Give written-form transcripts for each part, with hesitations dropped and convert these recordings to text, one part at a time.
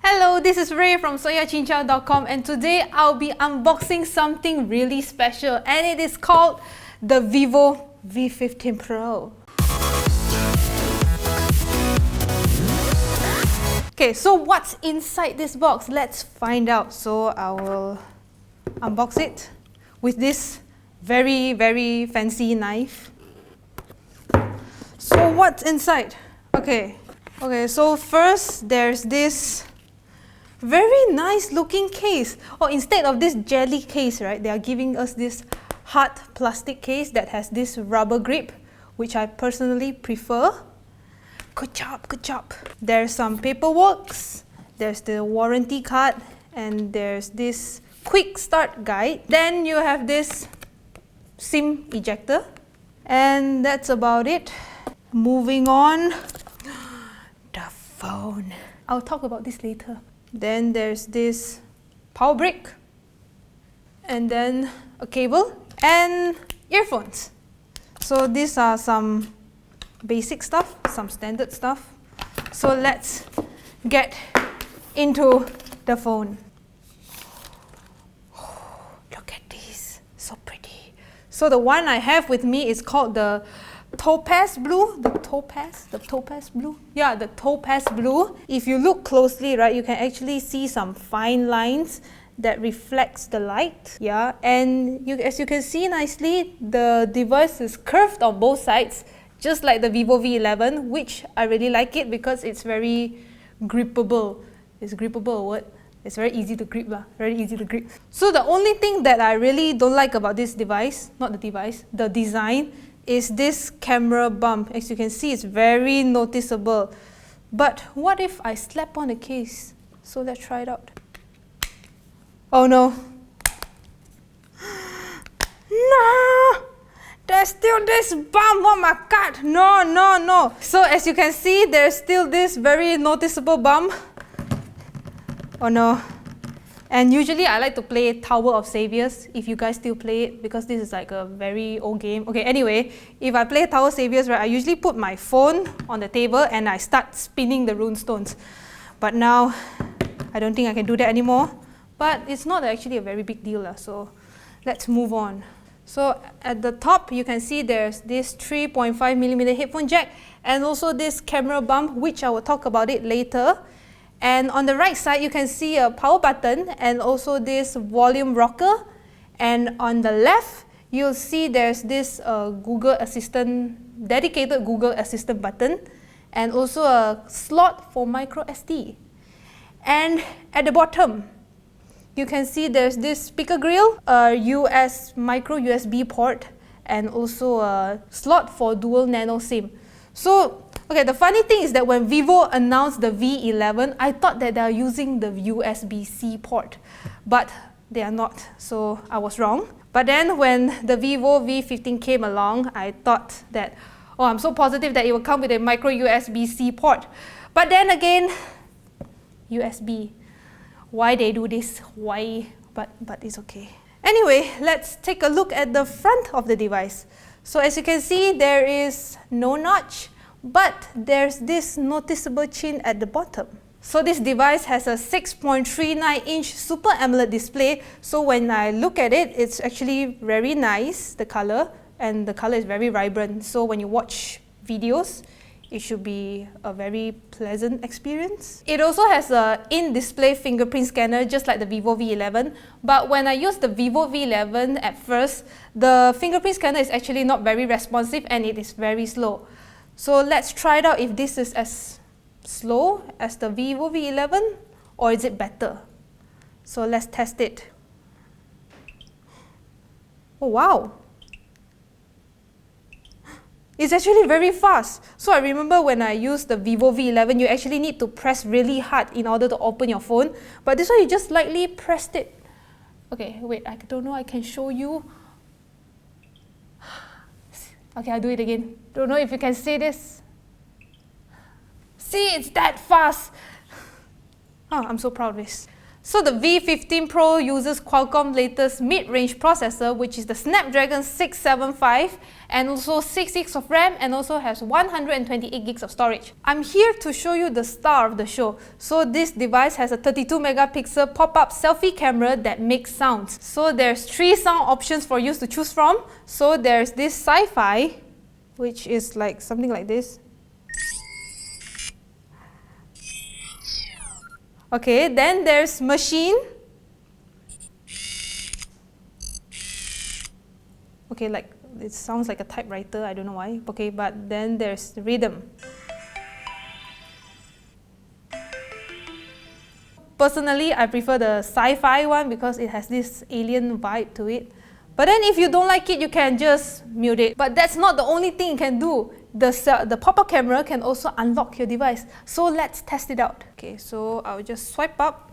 Hello, this is Ray from soyachinchao.com and today I'll be unboxing something really special and it is called the Vivo V15 Pro. Okay, so what's inside this box? Let's find out. So I will unbox it with this very fancy knife. So what's inside? Okay, so first there's this very nice looking case. Oh, instead of this jelly case, right, they are giving us this hard plastic case that has this rubber grip, which I personally prefer. Good job. There's some paperwork, there's the warranty card, and there's this quick start guide. Then you have this SIM ejector, and that's about it. Moving on, the phone. I'll talk about this later. Then there's this power brick, and then a cable and earphones. So these are some basic stuff, some standard stuff. So let's get into the phone. Look at this, so pretty. So the one I have with me is called the Topaz Blue. The Topaz Blue? Yeah, the Topaz Blue. If you look closely, right, you can actually see some fine lines that reflects the light. Yeah, and as you can see nicely, the device is curved on both sides, just like the Vivo V11, which I really like it because it's very grippable. Is grippable a word? It's very easy to grip, very easy to grip. So the only thing that I really don't like about this device, not the device, the design, is this camera bump. As you can see, it's very noticeable. But what if I slap on the case? So let's try it out. Oh no. No! There's still this bump on my card. No. So as you can see, there's still this very noticeable bump. Oh no. And usually I like to play Tower of Saviors, if you guys still play it, because this is like a very old game. Okay, anyway, if I play Tower of Saviors, right, I usually put my phone on the table and I start spinning the rune stones. But now, I don't think I can do that anymore. But it's not actually a very big deal, so let's move on. So at the top, you can see there's this 3.5mm headphone jack and also this camera bump, which I will talk about it later. And on the right side, you can see a power button and also this volume rocker. And on the left, you'll see there's this Google Assistant, dedicated Google Assistant button, and also a slot for micro SD. And at the bottom, you can see there's this speaker grill, a micro USB port, and also a slot for dual nano SIM. So, okay, the funny thing is that when Vivo announced the V11, I thought that they are using the USB-C port, but they are not, so I was wrong. But then when the Vivo V15 came along, I thought that, oh, I'm so positive that it will come with a micro USB-C port. But then again, USB. Why they do this? Why? But it's okay. Anyway, let's take a look at the front of the device. So as you can see, there is no notch, but there's this noticeable chin at the bottom. So this device has a 6.39-inch Super AMOLED display. So when I look at it, it's actually very nice, the color, and the color is very vibrant. So when you watch videos, it should be a very pleasant experience. It also has an in-display fingerprint scanner, just like the Vivo V11. But when I used the Vivo V11 at first, the fingerprint scanner is actually not very responsive and it is very slow. So let's try it out if this is as slow as the Vivo V11 or is it better. So let's test it. Oh wow! It's actually very fast. So I remember when I used the Vivo V11, you actually need to press really hard in order to open your phone. But this one, you just lightly pressed it. Okay, wait, I don't know, I can show you. Okay, I'll do it again. Don't know if you can see this. See, it's that fast. Oh, I'm so proud of this. So the V15 Pro uses Qualcomm's latest mid-range processor, which is the Snapdragon 675, and also 6 gigs of RAM, and also has 128 gigs of storage. I'm here to show you the star of the show. So this device has a 32 megapixel pop-up selfie camera that makes sounds. So there's 3 sound options for you to choose from. So there's this sci-fi, which is like something like this. Okay, then there's machine. Okay, like it sounds like a typewriter, I don't know why. Okay, but then there's rhythm. Personally, I prefer the sci-fi one because it has this alien vibe to it. But then if you don't like it, you can just mute it. But that's not the only thing it can do. The pop-up camera can also unlock your device. So let's test it out. Okay, so I'll just swipe up.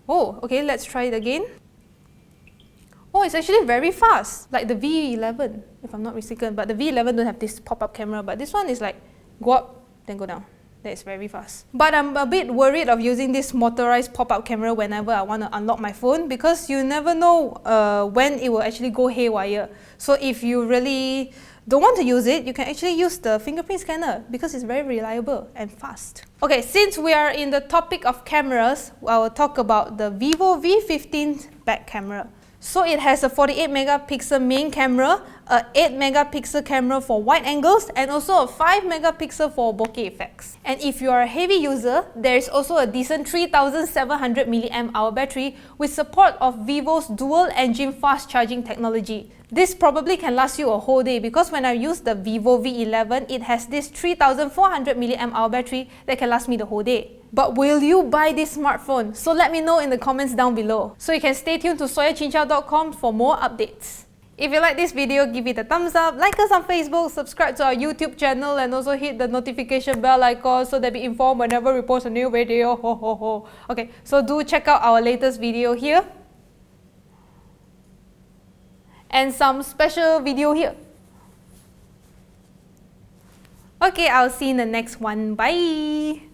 Oh, okay, let's try it again. Oh, it's actually very fast, like the V11, if I'm not mistaken. But the V11 don't have this pop-up camera, but this one is like go up, then go down. That's very fast. But I'm a bit worried of using this motorized pop-up camera whenever I want to unlock my phone, because you never know when it will actually go haywire. So if you really don't want to use it, you can actually use the fingerprint scanner because it's very reliable and fast. Okay, since we are in the topic of cameras, I will talk about the Vivo V15 back camera. So it has a 48 megapixel main camera, a 8 megapixel camera for wide angles, and also a 5 megapixel for bokeh effects. And if you are a heavy user, there is also a decent 3700 mAh battery with support of Vivo's dual engine fast charging technology. This probably can last you a whole day because when I use the Vivo V11, it has this 3400 mAh battery that can last me the whole day. But will you buy this smartphone? So let me know in the comments down below. So you can stay tuned to soyachinchao.com for more updates. If you like this video, give it a thumbs up, like us on Facebook, subscribe to our YouTube channel, and also hit the notification bell icon so that be informed whenever we post a new video. Ho ho ho. Okay, so do check out our latest video here. And some special video here. Okay, I'll see you in the next one. Bye!